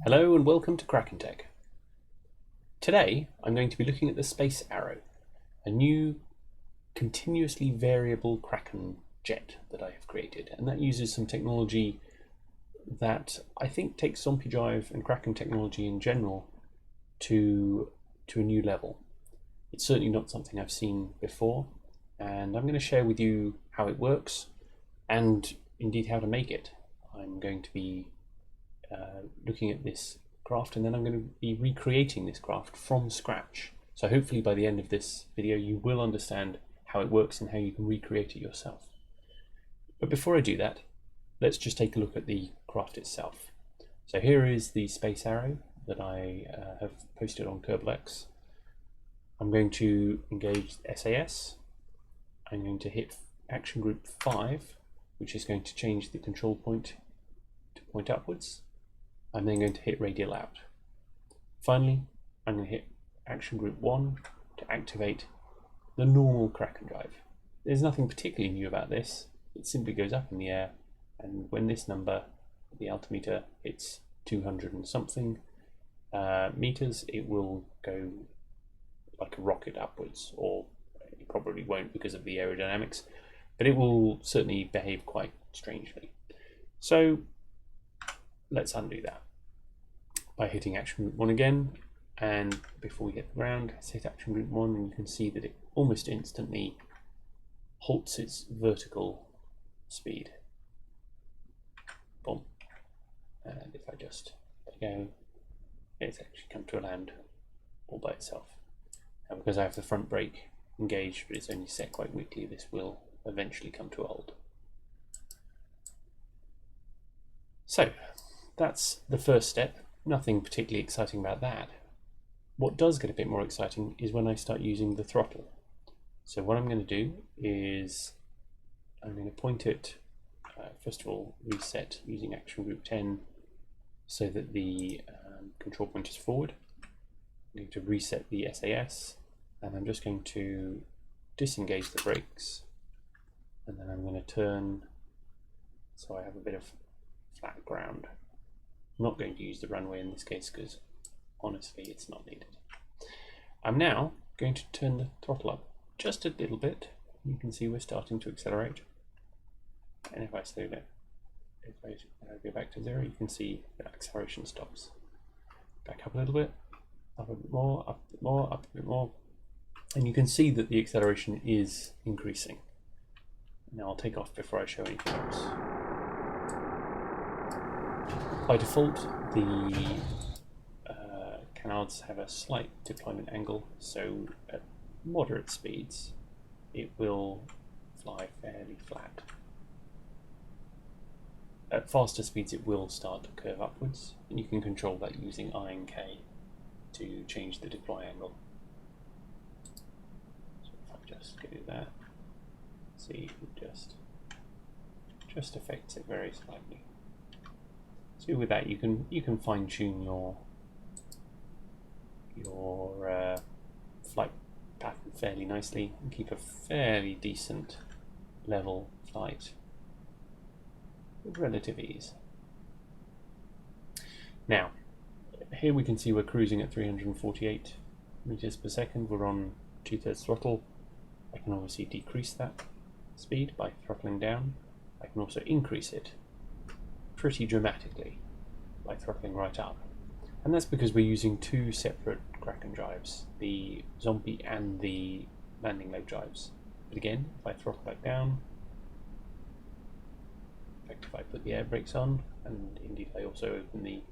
Hello and welcome to Kraken Tech. Today I'm going to be looking at the Space Arrow, a new continuously variable Kraken jet that I have created, and that uses some technology that I think takes Zombie Drive and Kraken technology in general to a new level. It's certainly not something I've seen before, and I'm going to share with you how it works and indeed how to make it. I'm going to be looking at this craft, and then I'm going to be recreating this craft from scratch. So hopefully by the end of this video you will understand how it works and how you can recreate it yourself. But before I do that, let's just take a look at the craft itself. So here is the Space Arrow that I have posted on KerbLX. I'm going to engage SAS. I'm going to hit action group 5, which is going to change the control point to point upwards. I'm then going to hit radial out. Finally, I'm going to hit action group 1 to activate the normal Kraken drive. There's nothing particularly new about this. It simply goes up in the air, and when this number, the altimeter, hits 200 and something meters, it will go like a rocket upwards, or it probably won't because of the aerodynamics, but it will certainly behave quite strangely. So let's undo that by hitting action group 1 again, and before we hit the ground, let's hit action group 1, and you can see that it almost instantly halts its vertical speed. Boom. And if I just let go, it's actually come to a land all by itself. And because I have the front brake engaged, but it's only set quite weakly, this will eventually come to a halt. So that's the first step. Nothing particularly exciting about that. What does get a bit more exciting is when I start using the throttle. So what I'm going to do is I'm going to point it, first of all, reset using action group 10 so that the control point is forward. I'm going to reset the SAS, and I'm just going to disengage the brakes, and then I'm going to turn so I have a bit of flat ground. I'm not going to use the runway in this case because honestly it's not needed. I'm now going to turn the throttle up just a little bit. You can see we're starting to accelerate, and if I slow down, if I go back to 0, you can see the acceleration stops. Back up a little bit, up a bit more, up a bit more, up a bit more, and you can see that the acceleration is increasing. Now I'll take off before I show anything else. By default, the canards have a slight deployment angle, so at moderate speeds it will fly fairly flat. At faster speeds it will start to curve upwards, and you can control that using I and K to change the deploy angle. So if I just do that, see, it just affects it very slightly. So with that, you can fine tune your flight pattern fairly nicely and keep a fairly decent level flight with relative ease. Now, here we can see we're cruising at 348 meters per second. We're on 2/3 throttle. I can obviously decrease that speed by throttling down. I can also increase it pretty dramatically by throttling right up, and that's because we're using two separate Kraken drives, the Zombie and the landing leg drives. But again, if I throttle back down, in fact if I put the air brakes on, and indeed I also open the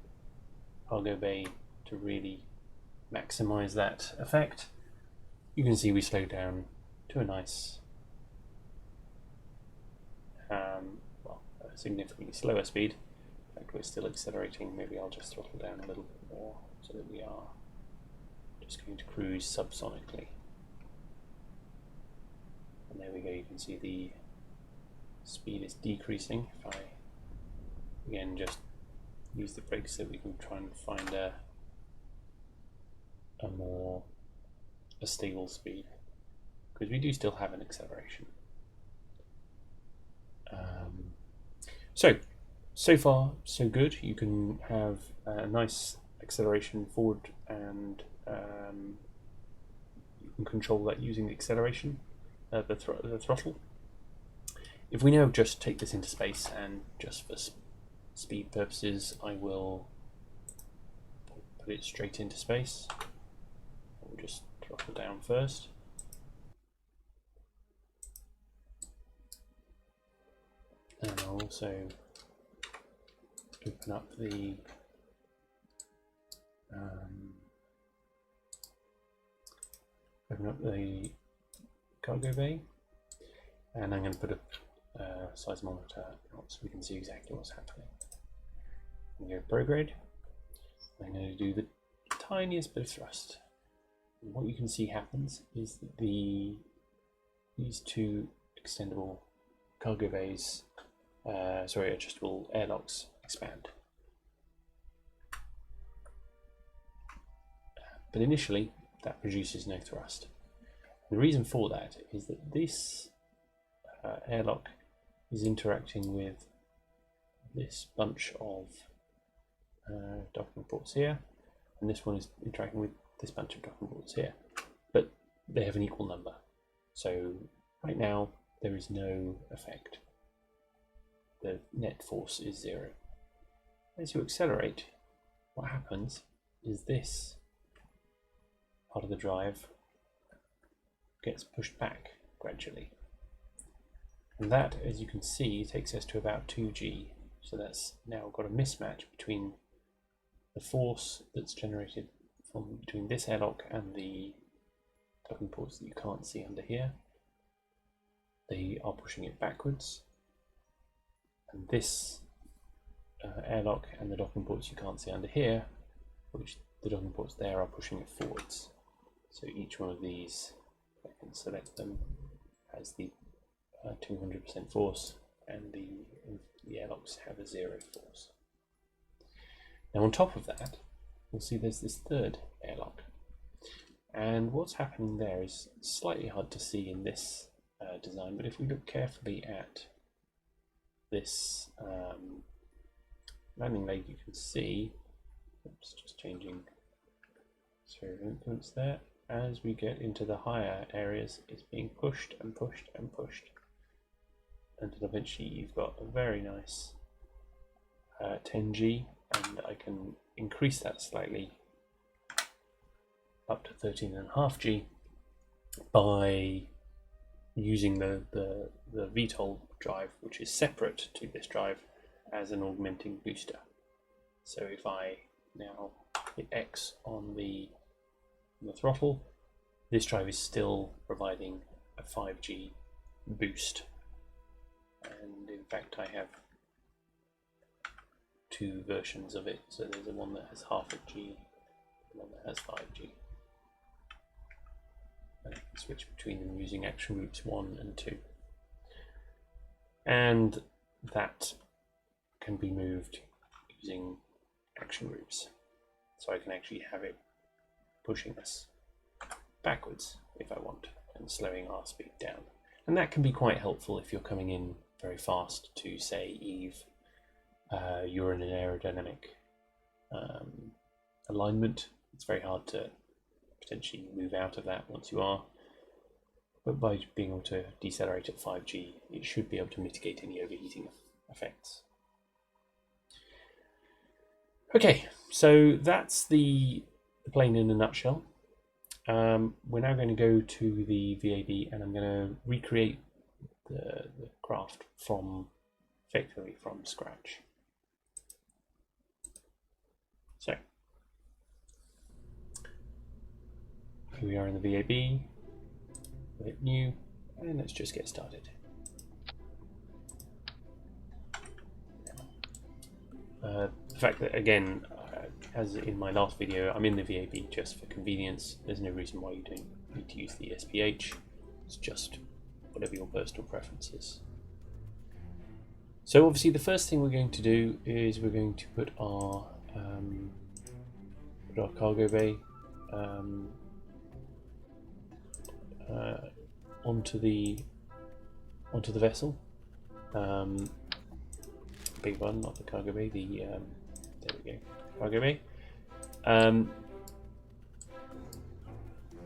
cargo bay to really maximize that effect, you can see we slow down to a nice a significantly slower speed. In fact, we're still accelerating. Maybe I'll just throttle down a little bit more so that we are just going to cruise subsonically. And there we go, you can see the speed is decreasing. If I again just use the brakes so we can try and find a stable speed, because we do still have an acceleration. So So far, so good. You can have a nice acceleration forward, and you can control that using the acceleration, the throttle. If we now just take this into space, and just for speed purposes, I will put it straight into space. We'll just throttle down first. And I'll also open up the cargo bay, and I'm going to put a seismometer so we can see exactly what's happening. I'm going to go prograde. I'm going to do the tiniest bit of thrust. And what you can see happens is that these two extendable cargo bays, adjustable airlocks expand. But initially, that produces no thrust. The reason for that is that this airlock is interacting with this bunch of docking ports here, and this one is interacting with this bunch of docking ports here, but they have an equal number. So right now there is no effect. The net force is 0. As you accelerate, what happens is this part of the drive gets pushed back gradually. And that, as you can see, takes us to about 2G. So that's now got a mismatch between the force that's generated from between this airlock and the docking ports that you can't see under here. They are pushing it backwards. And this airlock and the docking ports you can't see under here, which the docking ports there are pushing it forwards. So each one of these, I can select them, has the 200% force, and the airlocks have a 0 force. Now on top of that, you'll see there's this third airlock, and what's happening there is slightly hard to see in this design, but if we look carefully at this landing leg, you can see, oops, just changing sphere of influence there, as we get into the higher areas, it's being pushed and pushed and pushed until eventually you've got a very nice 10G, and I can increase that slightly up to 13.5G by using the VTOL drive, which is separate to this drive, as an augmenting booster. So if I now hit X on the throttle, this drive is still providing a 5G boost, and in fact I have two versions of it. So there's the one that has half a G, and one that has 5G. And I can switch between them using action groups 1 and 2, and that can be moved using action groups. So I can actually have it pushing us backwards if I want, and slowing our speed down. And that can be quite helpful if you're coming in very fast to, say, Eve. You're in an aerodynamic alignment. It's very hard to potentially move out of that once you are. But by being able to decelerate at 5G, it should be able to mitigate any overheating effects. Okay, so that's the plane in a nutshell. We're now going to go to the VAB, and I'm going to recreate the craft effectively from scratch. So here we are in the VAB. We'll hit new, and let's just get started. The fact that, again, as in my last video, I'm in the VAB just for convenience. There's no reason why you don't need to use the SPH. It's just whatever your personal preference is. So obviously the first thing we're going to do is we're going to put our cargo bay onto the vessel. big one, not the cargo bay, the there we go, cargo bay.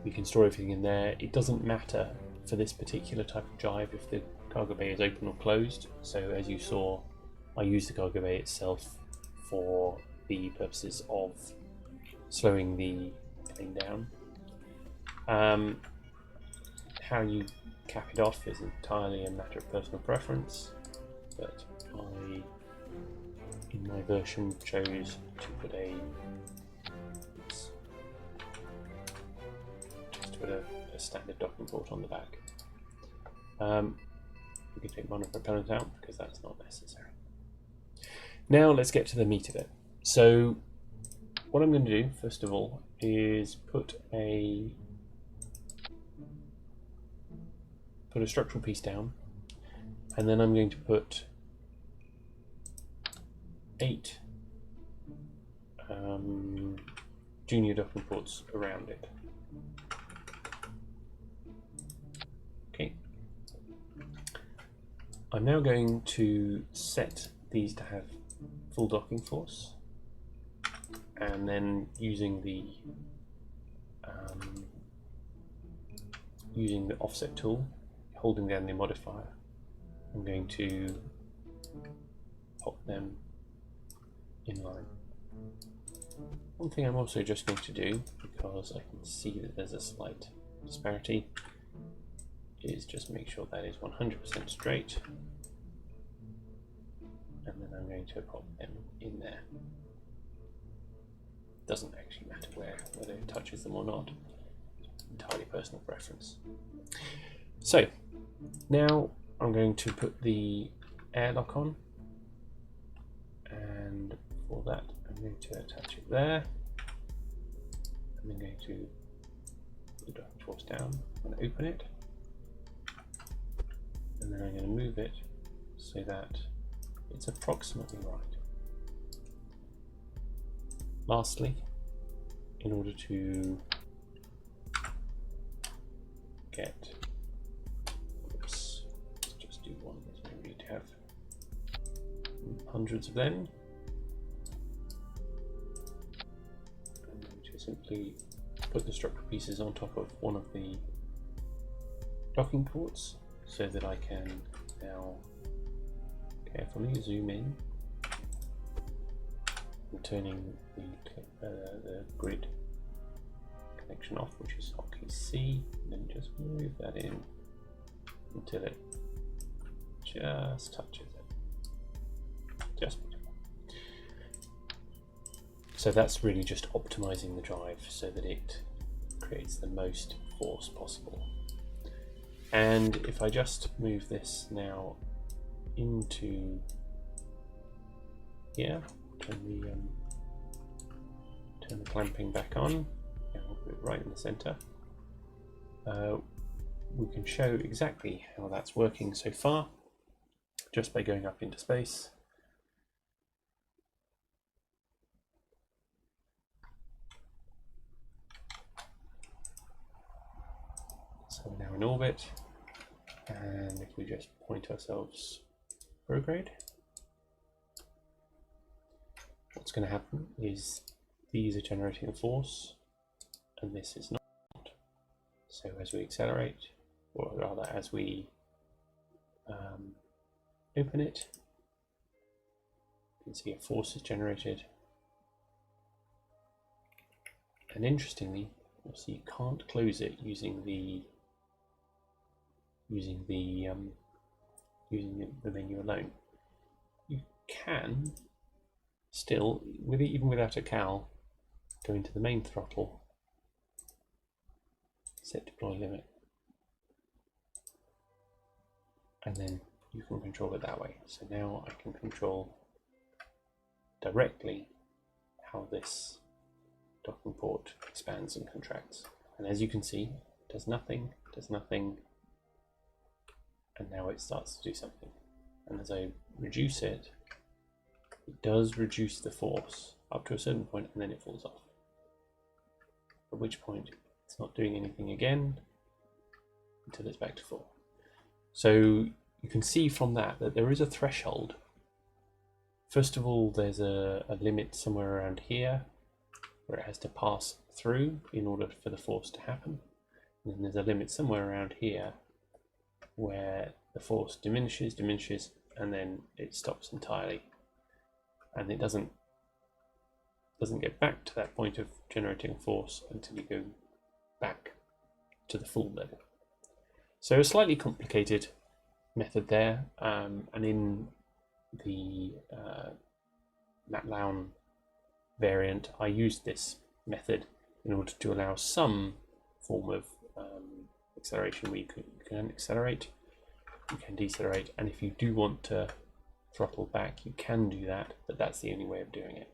We can store everything in there. It doesn't matter for this particular type of drive if the cargo bay is open or closed. So as you saw, I use the cargo bay itself for the purposes of slowing the plane down. How you cap it off is entirely a matter of personal preference, but I, in my version, chose to put a standard docking port on the back. We can take monopropellant out because that's not necessary. Now let's get to the meat of it. So what I'm going to do first of all is put a structural piece down, and then I'm going to put 8 junior docking ports around it. Okay. I'm now going to set these to have full docking force, and then using the offset tool, holding down the modifier, I'm going to pop them in line. One thing I'm also just going to do, because I can see that there's a slight disparity, is just make sure that is 100% straight, and then I'm going to pop them in there. Doesn't actually matter whether it touches them or not, entirely personal preference. So now I'm going to put the airlock on, and for that I'm going to attach it there. I'm then going to put the docking force down and open it, and then I'm going to move it so that it's approximately right. Lastly, in order to get, let's just do one, there's no need to have hundreds of them. I'm going to simply put the structural pieces on top of one of the docking ports so that I can now carefully zoom in, and turning the grid connection off, which is hotkey C, and then just move that in until it just touches it. Just so that's really just optimizing the drive so that it creates the most force possible. And if I just move this now into here, turn the clamping back on, and I'll put it right in the center. We can show exactly how that's working so far just by going up into space. So we're now in orbit, and if we just point ourselves prograde, what's going to happen is these are generating a force and this is not. So as we accelerate, or rather as we open it, you can see a force is generated, and interestingly you'll see you can't close it using the menu alone. You can still, even without a cal, go into the main throttle, set deploy limit, and then you can control it that way. So now I can control directly how this docking port expands and contracts. And as you can see, it does nothing, and now it starts to do something. And as I reduce it, it does reduce the force up to a certain point, and then it falls off. At which point it's not doing anything again until it's back to full. So you can see from that there is a threshold First of all, there's a limit somewhere around here where it has to pass through in order for the force to happen. And then there's a limit somewhere around here where the force diminishes, and then it stops entirely. And it doesn't get back to that point of generating force until you go back to the full level. So a slightly complicated method there, and in the MATLAB variant, I used this method in order to allow some form of acceleration where you can accelerate, you can decelerate, and if you do want to throttle back, you can do that, but that's the only way of doing it.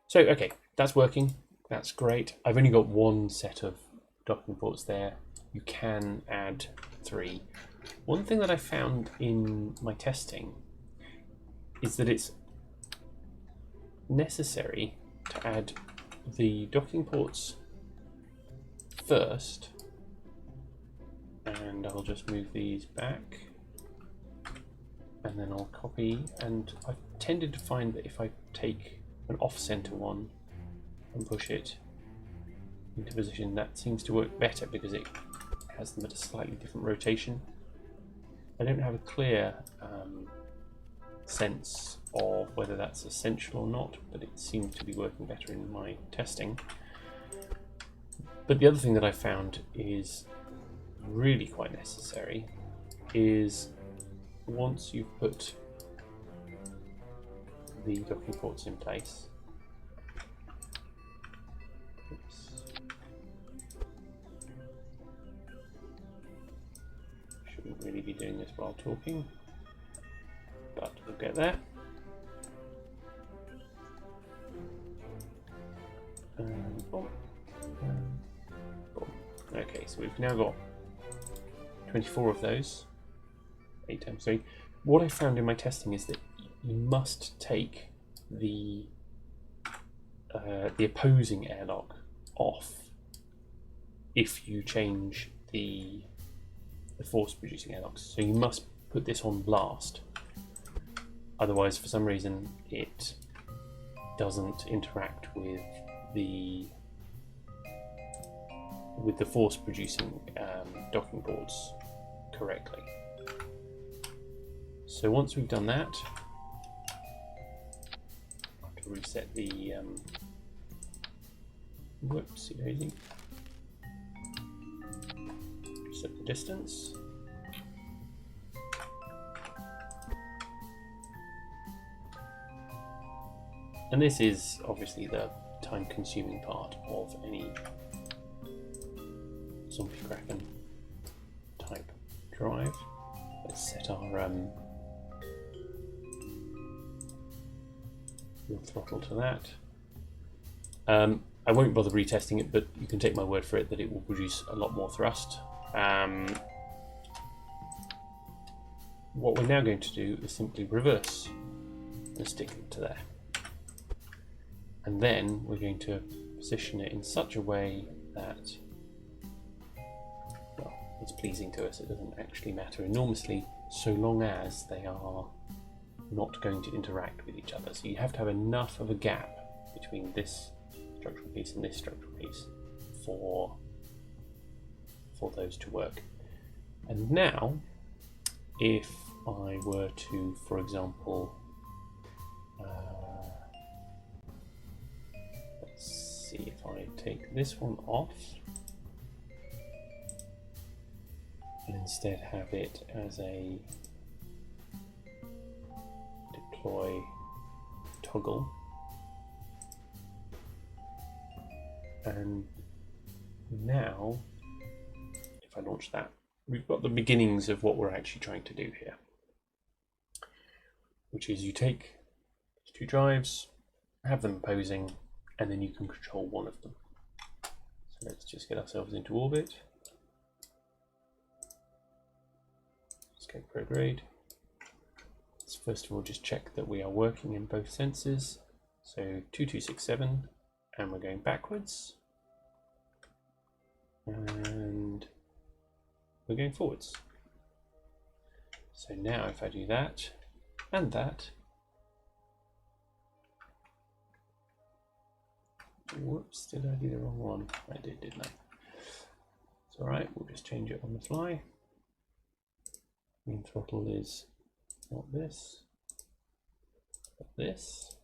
So, okay, that's working. That's great. I've only got one set of docking ports there. You can add 3. One thing that I found in my testing is that it's necessary to add the docking ports first, and I'll just move these back, and then I'll copy, and I've tended to find that if I take an off-center one and push it into position, that seems to work better because it has them at a slightly different rotation. I don't have a clear sense of whether that's essential or not, but it seems to be working better in my testing. But the other thing that I found is really quite necessary is once you've put the docking ports in place, shouldn't really be doing this while talking, but we'll get there. Okay, so we've now got 24 of those, 8 times 3. What I found in my testing is that you must take the opposing airlock off if you change the force-producing airlocks. So you must put this on blast. Otherwise, for some reason, it doesn't interact with the force-producing docking ports correctly. So once we've done that, I have to reset the whoopsie daisy. Reset the distance. And this is obviously the time-consuming part of any Zombie Kraken type drive. Let's set our wheel throttle to that. I won't bother retesting it, but you can take my word for it that it will produce a lot more thrust. What we're now going to do is simply reverse and stick it to there. And then we're going to position it in such a way that, well, it's pleasing to us. It doesn't actually matter enormously so long as they are not going to interact with each other. So you have to have enough of a gap between this structural piece and this structural piece for those to work. And now, if I were to, for example, let's see if I take this one off and instead have it as a deploy toggle, and now if I launch that, we've got the beginnings of what we're actually trying to do here, which is you take 2 drives, have them opposing, and then you can control one of them. So let's just get ourselves into orbit. Let's go prograde. Let's first of all just check that we are working in both senses. So 2267, and we're going backwards, and we're going forwards. So now if I do that, And that. Whoops, did I do the wrong one? I did, didn't I? It's alright, we'll just change it on the fly. Mean throttle is not this, but this.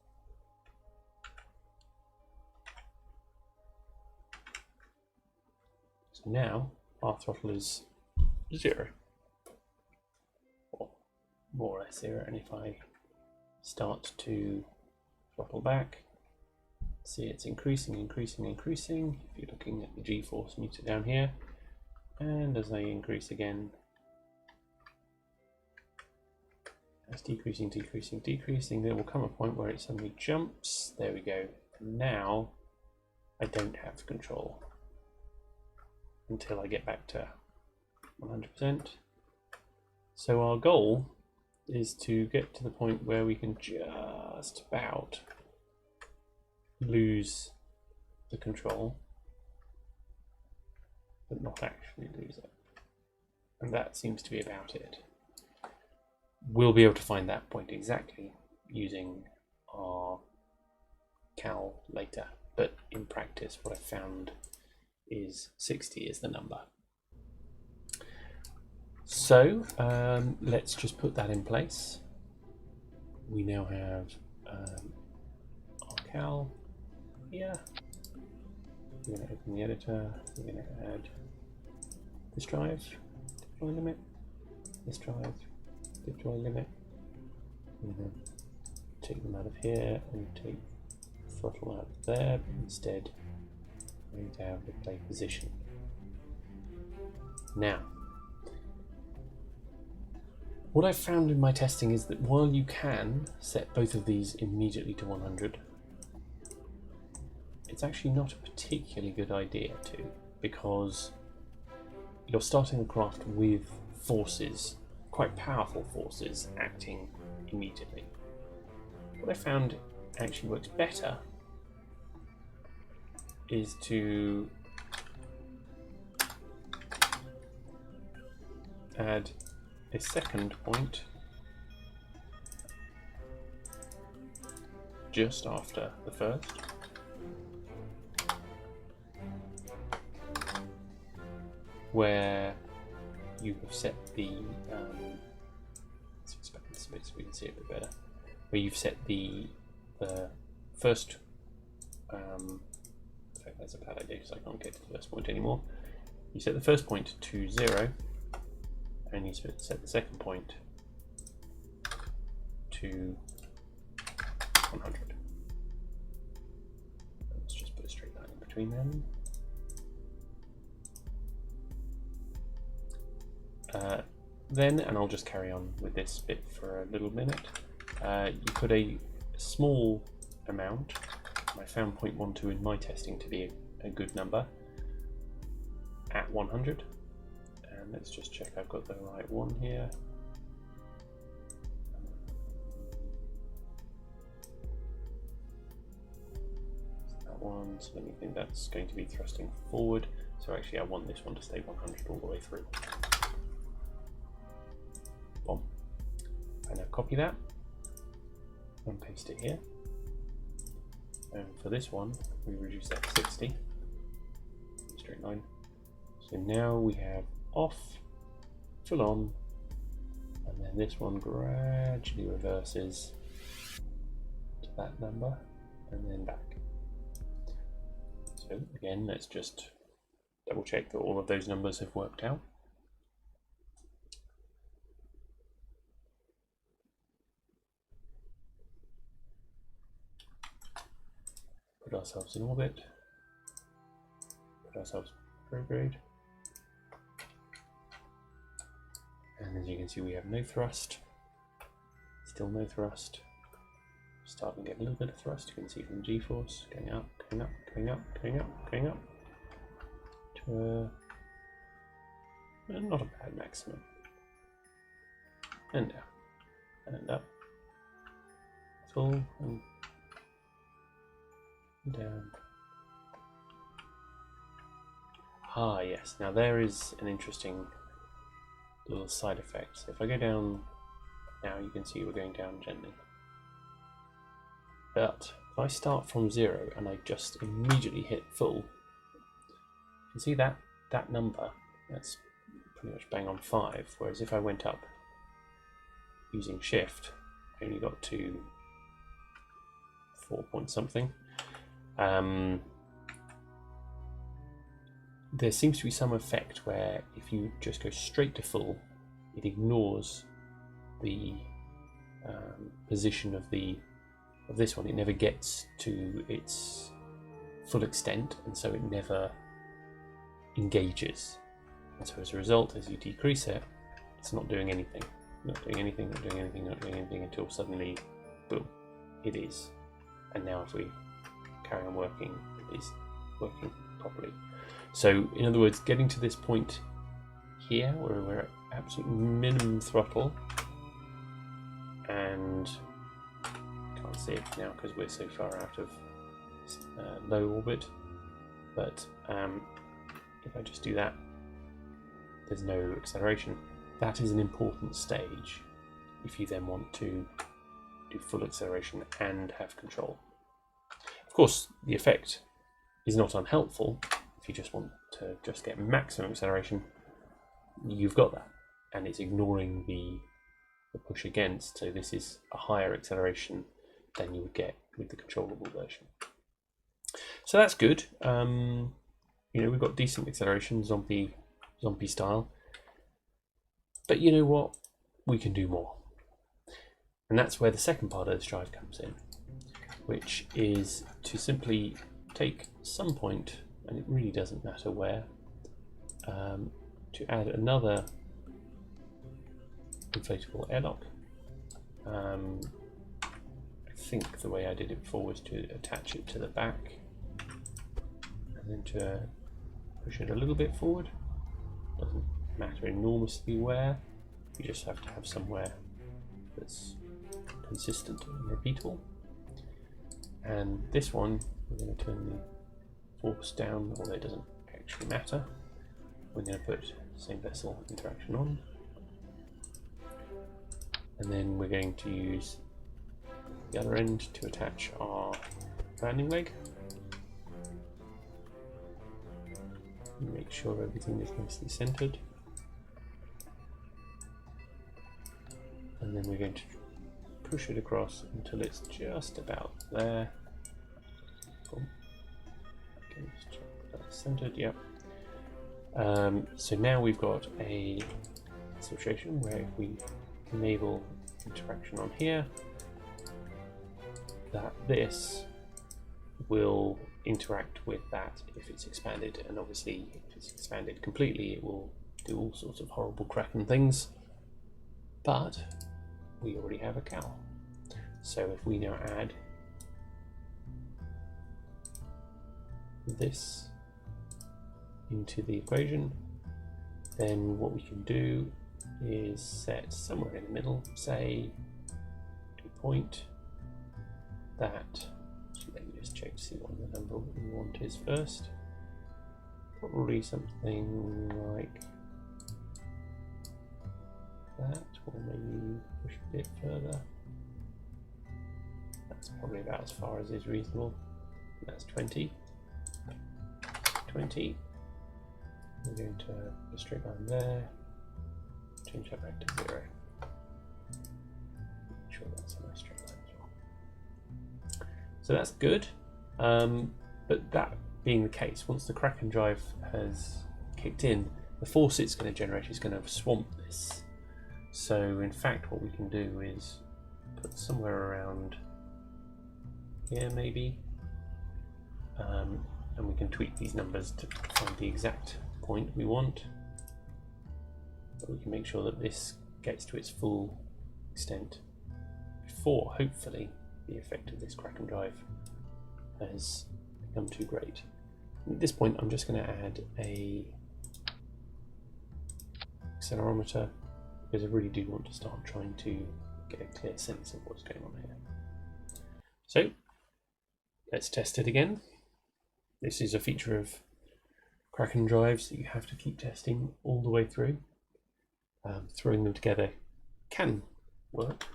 So now our throttle is 0, or more or less 0, and if I start to throttle back, see it's increasing. If you're looking at the G-force meter down here, and as I increase again, it's decreasing, there will come a point where it suddenly jumps. There we go. And now I don't have control until I get back to 100%. So our goal is to get to the point where we can just about lose the control, but not actually lose it. And that seems to be about it. We'll be able to find that point exactly using our cal later, but in practice what I found is 60 is the number. So let's just put that in place. We now have our cal here. We're going to open the editor. We're going to add this drive, deploy limit, this drive, deploy limit. We're going to take them out of here and take throttle out of there, but instead we're going to have the play position. Now, what I've found in my testing is that while you can set both of these immediately to 100, it's actually not a particularly good idea to, because you're starting the craft with forces, quite powerful forces, acting immediately. What I found actually works better is to add a second point just after the first, where you have set the let's expand this a bit so we can see it a bit better, where you've set the first in fact that's a bad idea because I can't get to the first point anymore. You set the first point to 0 and you set the second point to 100. Let's just put a straight line in between them. Then, and I'll just carry on with this bit for a little minute, you put a small amount, I found 0.12 in my testing to be a good number, at 100. And let's just check I've got the right one here. That one, so let me think that's going to be thrusting forward. So actually I want this one to stay 100 all the way through. Boom. And now copy that and paste it here. And for this one, we reduce that to 60. Straight line. So now we have off, full on, and then this one gradually reverses to that number and then back. So again, let's just double check that all of those numbers have worked out. Put ourselves in orbit, put ourselves prograde. And as you can see, we have no thrust, still no thrust. Starting to get a little bit of thrust, you can see from G-force, going up, going up, going up, going up, going up, to not a bad maximum. And down, and up, full, and down. Ah yes, now there is an interesting little side effect. So if I go down now you can see we're going down gently. But if I start from 0 and I just immediately hit full, you can see that number, that's pretty much bang on 5, whereas if I went up using shift, I only got to 4 point something. There seems to be some effect where if you just go straight to full, it ignores the position of this one. It never gets to its full extent, and so it never engages. And so as a result, as you decrease it, it's not doing anything, not doing anything, not doing anything, not doing anything, until suddenly, boom, it is. And now if we carry on working, it is working properly. So in other words, getting to this point here where we're at absolute minimum throttle, and can't see it now because we're so far out of low orbit, but if I just do that, there's no acceleration. That is an important stage if you then want to do full acceleration and have control. Of course, the effect is not unhelpful. If you just want to just get maximum acceleration, you've got that, and it's ignoring the push against, so this is a higher acceleration than you would get with the controllable version. So that's good. You know, we've got decent acceleration, zombie style, but you know what, we can do more. And that's where the second part of this drive comes in, which is to simply take some point, and it really doesn't matter where, to add another inflatable airlock. I think the way I did it before was to attach it to the back and then to push it a little bit forward. Doesn't matter enormously where, you just have to have somewhere that's consistent and repeatable. And this one, we're going to turn the force down, although it doesn't actually matter. We're going to put same vessel interaction on, and then we're going to use the other end to attach our landing leg. Make sure everything is nicely centered, and then we're going to push it across until it's just about there. Cool. Okay, just check that's centered. Yep. So now we've got a situation where if we enable interaction on here, that this will interact with that if it's expanded, and obviously if it's expanded completely it will do all sorts of horrible Kraken things, but we already have a cow. So if we now add this into the equation, then what we can do is set somewhere in the middle, say a point that, let me just check to see what the number we want is first, probably something like that, or maybe push a bit further. That's probably about as far as is reasonable. That's 20. 20. We're going to put a straight line there, change that back to 0. Make sure that's a nice straight line as well. So that's good, but that being the case, once the Kraken drive has kicked in, the force it's going to generate is going to swamp this. So in fact what we can do is put somewhere around here maybe, and we can tweak these numbers to find the exact point we want, but we can make sure that this gets to its full extent before hopefully the effect of this Kraken drive has become too great. And at this point I'm just going to add a accelerometer, because I really do want to start trying to get a clear sense of what's going on here. So let's test it again. This is a feature of Kraken drives that you have to keep testing all the way through. Throwing them together can work,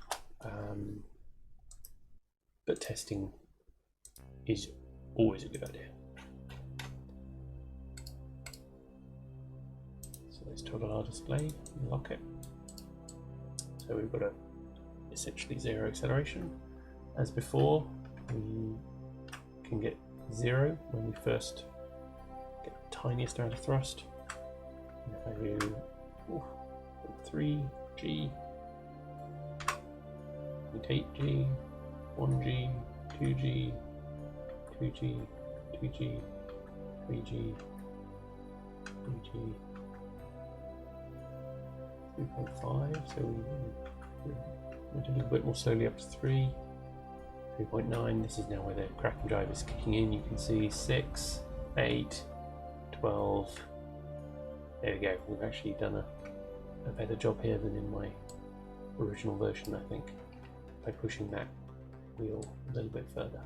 but testing is always a good idea. So let's toggle our display and lock it. So we've got essentially 0 acceleration. As before, we can get 0 when we first get the tiniest amount of thrust. If I do 3G, 8G, 1G, 2G, 2G, 2G, 3G, 3G, 3.5, so we went a little bit more slowly up to 3, 3.9, this is now where the Kraken drive is kicking in. You can see 6, 8, 12, there we go. We've actually done a better job here than in my original version, I think, by pushing that wheel a little bit further.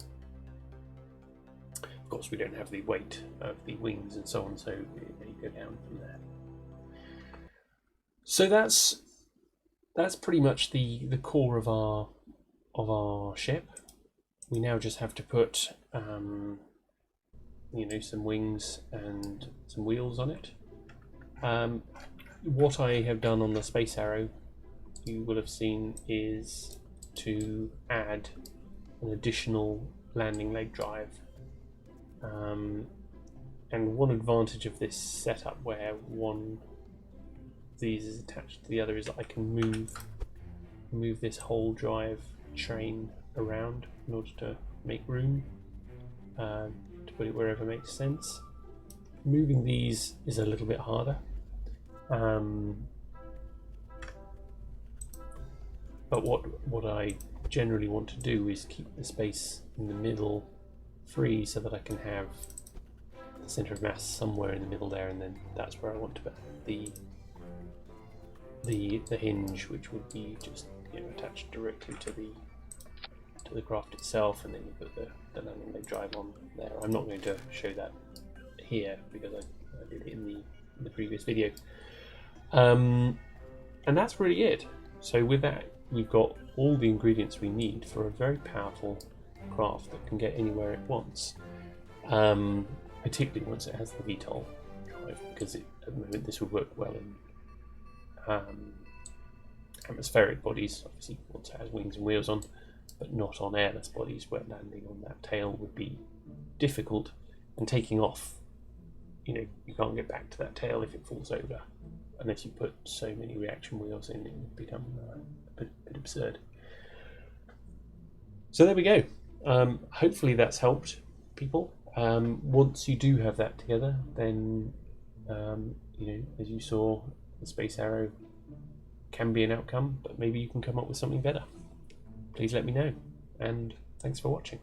Of course, we don't have the weight of the wings and so on, so they go down from there. So that's pretty much the core of our ship. We now just have to put you know, some wings and some wheels on it. What I have done on the Space Arrow, you will have seen, is to add an additional landing leg drive. And one advantage of this setup, where one of these is attached to the other, is that I can move this whole drive train around in order to make room to put it wherever makes sense. Moving these is a little bit harder, but what I generally want to do is keep the space in the middle free, so that I can have the center of mass somewhere in the middle there, and then that's where I want to put the hinge, which would be just, you know, attached directly to the craft itself, and then you put the landing leg drive on there. I'm not going to show that here because I did it in the previous video, and that's really it. So with that, we've got all the ingredients we need for a very powerful craft that can get anywhere it wants, particularly once it has the VTOL drive, because at the moment this would work well in atmospheric bodies. Obviously once it has wings and wheels on, but not on airless bodies, where landing on that tail would be difficult, and taking off, you know, you can't get back to that tail if it falls over unless you put so many reaction wheels in. It would become a bit absurd. So there we go. Hopefully that's helped people. Once you do have that together, then you know, as you saw, the Space Arrow can be an outcome, but maybe you can come up with something better. Please let me know, and thanks for watching.